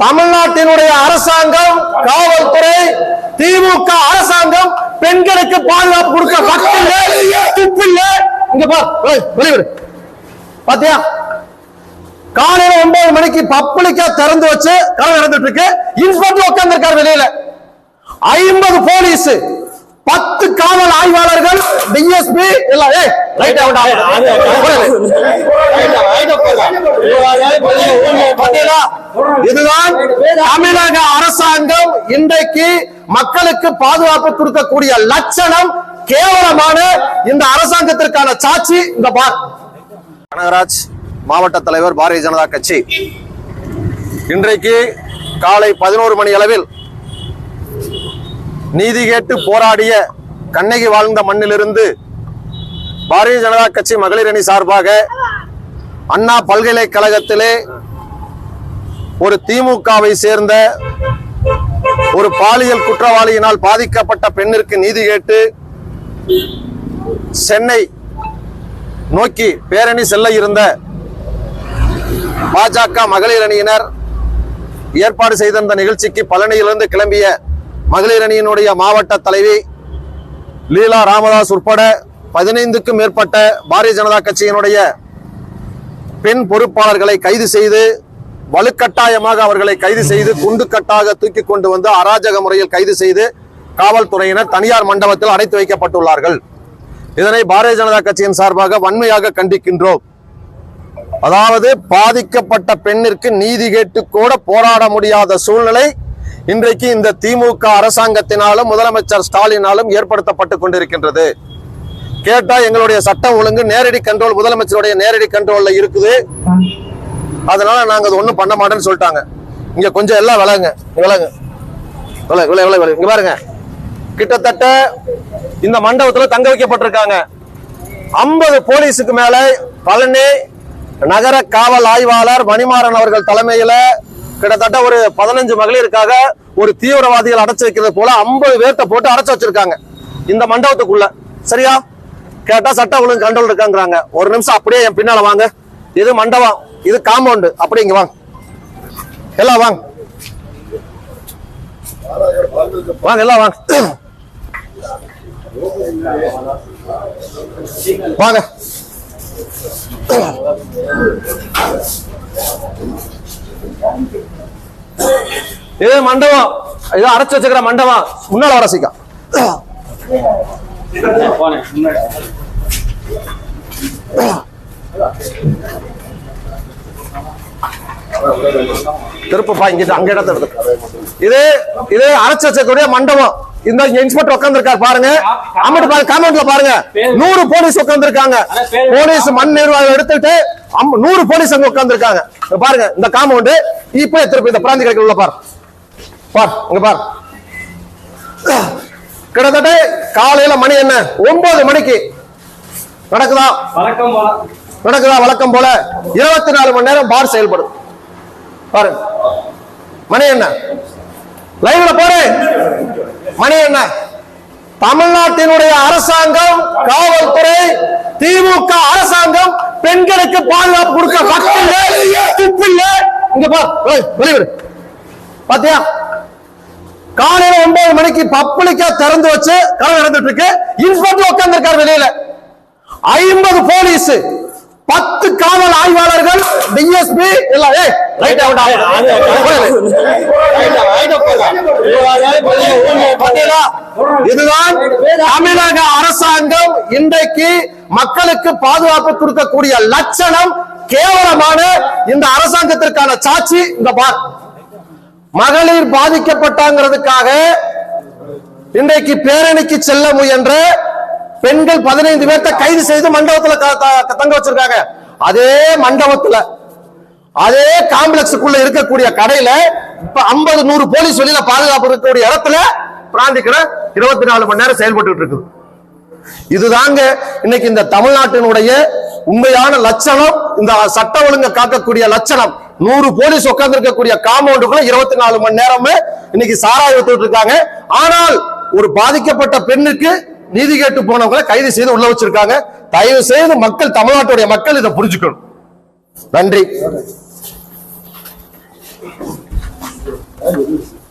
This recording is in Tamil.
தமிழ்நாட்டினுடைய அரசாங்கம், காவல்துறை, திமுக அரசாங்கம் பெண்களுக்கு பாதுகாப்பு கொடுக்க வக்கில்ல, துப்பில்ல. இங்க வெளிவிடு பாத்தியா, காலையில 9 மணிக்கு பப்ளிக்கா திறந்து வச்சு கலவை நடந்துட்டு இருக்கு. இன்ஸ்பெக்டர் உட்கார்ந்து இருக்காரு வெளியில. 50 போலீஸ், 10 காவல் ஆய்வாளர்கள், டிஎஸ்பி எல்லாம். இதுதான் தமிழக அரசாங்கம் இன்றைக்கு மக்களுக்கு பாதுகாப்பு கொடுக்கக்கூடிய லட்சணம். கேவலமான இந்த அரசாங்கத்திற்கான சாட்சி இந்த பார். கனகராஜ், மாவட்ட தலைவர், பாரதிய ஜனதா கட்சி. இன்றைக்கு காலை 11 மணி அளவில் நீதி கேட்டு போராடிய கண்ணகி வாழ்ந்த மண்ணிலிருந்து பாரதிய ஜனதா கட்சி மகளிர் அணி சார்பாக அண்ணா பல்கலைக்கழகத்திலே ஒரு திமுகவை சேர்ந்த ஒரு பாலியல் குற்றவாளியினால் பாதிக்கப்பட்ட பெண்ணிற்கு நீதி கேட்டு சென்னை நோக்கி பேரணி செல்ல இருந்த பாஜக மகளிர் அணியினர் ஏற்பாடு செய்த இந்த நிகழ்ச்சிக்கு பழனியிலிருந்து கிளம்பிய மகளிர் அணியினுடைய மாவட்ட தலைவி லீலா ராமதாஸ் உட்பட 15க்கும் மேற்பட்ட பாரதிய ஜனதா கட்சியினுடைய பெண் பொறுப்பாளர்களை கைது செய்து, வலுக்கட்டாயமாக அவர்களை கைது செய்து குண்டுக்கட்டாக தூக்கி கொண்டு வந்து அராஜக முறையில் கைது செய்து காவல்துறையினர் தனியார் மண்டபத்தில் அடைத்து வைக்கப்பட்டுள்ளார்கள். இதனை பாரதிய ஜனதா கட்சியின் சார்பாக வன்மையாக கண்டிக்கின்றோம். அதாவது பாதிக்கப்பட்ட பெண்ணிற்கு நீதி கேட்டு கூட போராட முடியாத சூழ்நிலை இன்றைக்கு இந்த திமுக அரசாங்கத்தினாலும் முதலமைச்சர் ஸ்டாலினாலும் ஏற்படுத்தப்பட்டுக் கொண்டிருக்கின்றது. கேட்டா எங்களுடைய சட்டம் ஒழுங்கு நேரடி கண்ட்ரோல், முதலமைச்சருடைய நேரடி கண்ட்ரோல்ல இருக்குது, அதனால நாங்க அது ஒண்ணும் பண்ண மாட்டேன்னு சொல்லிட்டாங்க. இங்க கொஞ்சம் எல்லாம் விளங்க இங்க பாருங்க, கிட்டத்தட்ட இந்த மண்டபத்துல தங்க வைக்கப்பட்டிருக்காங்க 50 போலீஸுக்கு மேல. பழனி நகர காவல் ஆய்வாளர் மணிமாறன் அவர்கள் தலைமையில கிட்டத்தட்ட ஒரு 15 மகளிருக்காக ஒரு தீவிரவாதிகள் அடைச்சு வைக்கிறது போல 50 பேர்த்த போட்டு அடைச்சு வச்சிருக்காங்க இந்த மண்டபத்துக்குள்ள. சரியா? கேட்டா சட்ட ஒழுங்கு கண்ட்ரோல் இருக்காங்கிறாங்க. ஒரு நிமிஷம் அப்படியே என் பின்னால வாங்க. இது மண்டபம், இது காம்பவுண்ட். அப்படி இங்க வாங்க, எல்லாம் வாங்க வாங்க, எல்லாம் வாங்க வாங்க. இது மண்டபம், இது அடைச்சு வச்சுக்கிற மண்டபம். முன்னால வரசிக்கா திருப்பப்பா, இங்கிட்டு அங்க இடத்த எடுத்து. இது அடைச்சு வச்சக்கூடிய மண்டபம். இந்த இன்ஸ்பெக்டர் உட்கார்ந்து இருக்காரு பாருங்க, காமெண்ட்ல பாருங்க, 100 போலீஸ் உட்கார்ந்து இருக்காங்க. போலீஸ் மண் நிர்வாகம் எடுத்துட்டு 100 போலீஸ் அங்க உட்கார்ந்து இருக்காங்க. பாருங்க இந்த காம்பவுண்ட். இப்ப திருப்பி இந்த பிராந்தி கடைக்கு உள்ள பாரு, இங்க பாரு. கிட்டத்தட்ட காலையில மணி என்ன 9 மணிக்கு நடக்குதா வழக்கம் போல 24 மணி நேரம் பார் செயல்படும். பாரு மணி என்ன, லைவ்ல போற மணி என்ன. தமிழ்நாட்டினுடைய அரசாங்கம், காவல்துறை, திமுக அரசாங்கம் பெண்களுக்கு பாதுகாப்பு கொடுக்க வக்கில்ல, துப்பில்ல. இங்க வெளிவிடு பாத்தியா, காலையில 9 மணிக்கு பப்ளிக்கா திறந்து வச்சு கலவை நடந்துட்டு இருக்கு. இன்ஸ்பெக்டர் உட்கார்ந்து இருக்காரு வெளியில. 50 போலீஸ், 10 காவல் ஆய்வாளர்கள், டிஎஸ்பி எல்லாம். இதுதான் தமிழக அரசாங்கம் இன்றைக்கு மக்களுக்கு பாதுகாப்பு கொடுக்கக்கூடிய லட்சணம். கேவலமான இந்த அரசாங்கத்திற்கான சாட்சி இந்த பார். மகளிர் பாதிக்கப்பட்டாங்கிறதுக்காக இன்றைக்கு பேரணிக்கு செல்ல முயன்ற பெண்கள் 15 பேர்த்த கைது செய்து மண்டபத்துல தங்க வச்சிருக்காங்க. அதே மண்டபத்துல, அதே காம்ப்ளெக்ஸுக்குள்ள இருக்கக்கூடிய கடையில இப்ப 50-100 போலீஸ் வெளியில பாதுகாப்பு இருக்கக்கூடிய இடத்துல பிராந்தி கடை 24 மணி நேரம் செயல்பட்டு இருக்குது. இதுதாங்க இன்னைக்கு இந்த தமிழ்நாட்டினுடைய உண்மையான லட்சணம், இந்த சட்ட ஒழுங்க காக்கக்கூடிய லட்சணம். 100 போலீஸ் உட்கார்ந்து இருக்கக்கூடிய காம்பவுண்டுக்குள்ள 24 மணி நேரமே இன்னைக்கு சாராய வித்துட்டு இருக்காங்க. ஆனால் ஒரு பாதிக்கப்பட்ட பெண்ணுக்கு நீதி கேட்டு போனவங்களை கைது செய்து உள்ள வச்சிருக்காங்க. தயவு செய்து மக்கள், தமிழ்நாட்டுடைய மக்கள் இதை புரிஞ்சுக்கணும். நன்றி. சார்